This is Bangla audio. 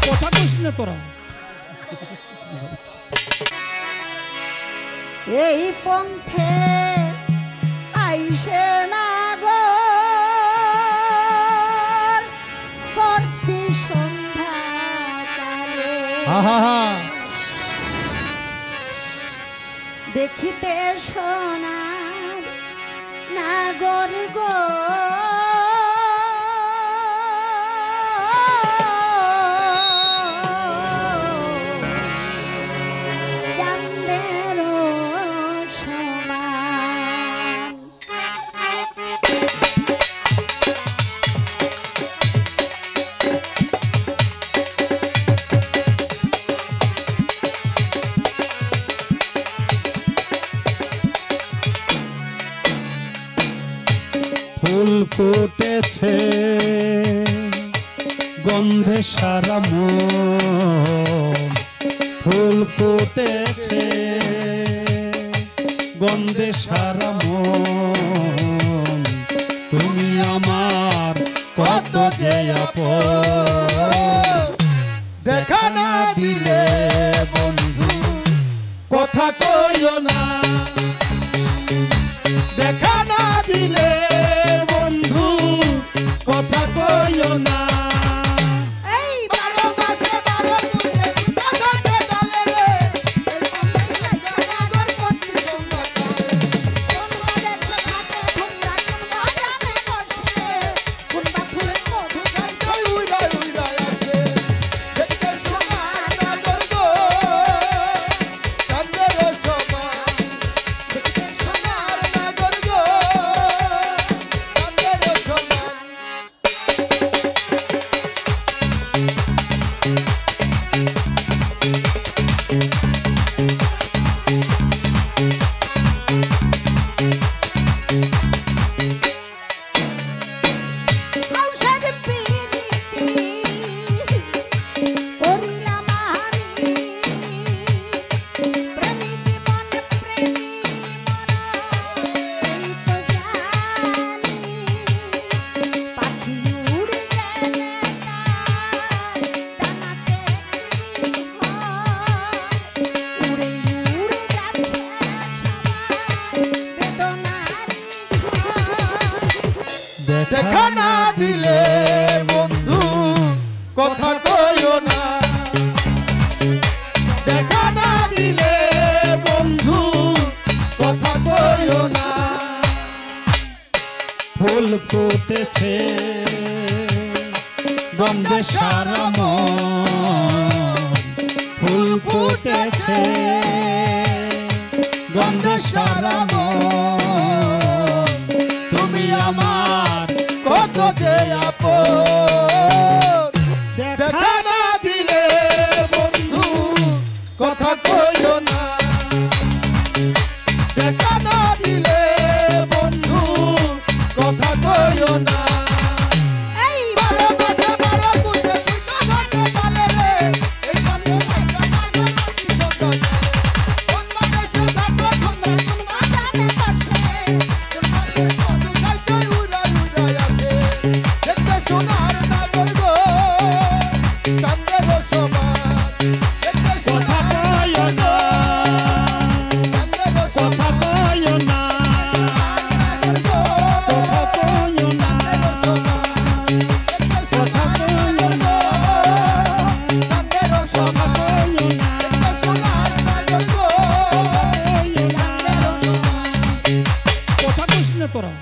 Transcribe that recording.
কথা কইস না তোরা। এই পন্থে আইসে না গো প্রতি সন্ধ্যাকালে দেখিতে সোনার নাগর গো ফুল ফুটেছে গন্ধে সারা মন, ফুল ফুটেছে গন্ধে সারা মন, তুমি আমার কত যে আপন। দেখা না দিলে বন্ধু কথা কইও না, দেখা না দিলে বন্ধু কথা কইও না। দেখা না দিলে বন্ধু কথা কইও না, দেখা না দিলে বন্ধু কথা কইও না। ফুল ফুটেছে গন্ধে সারা মন, ফুল ফুটেছে গন্ধে সারা মন, তুমি আমার কত যে আপন। দেখা না দিলে বন্ধু কথা কইও না, দেখা না দিলে বন্ধু কথা কইও না। কথা কইস না তোরা।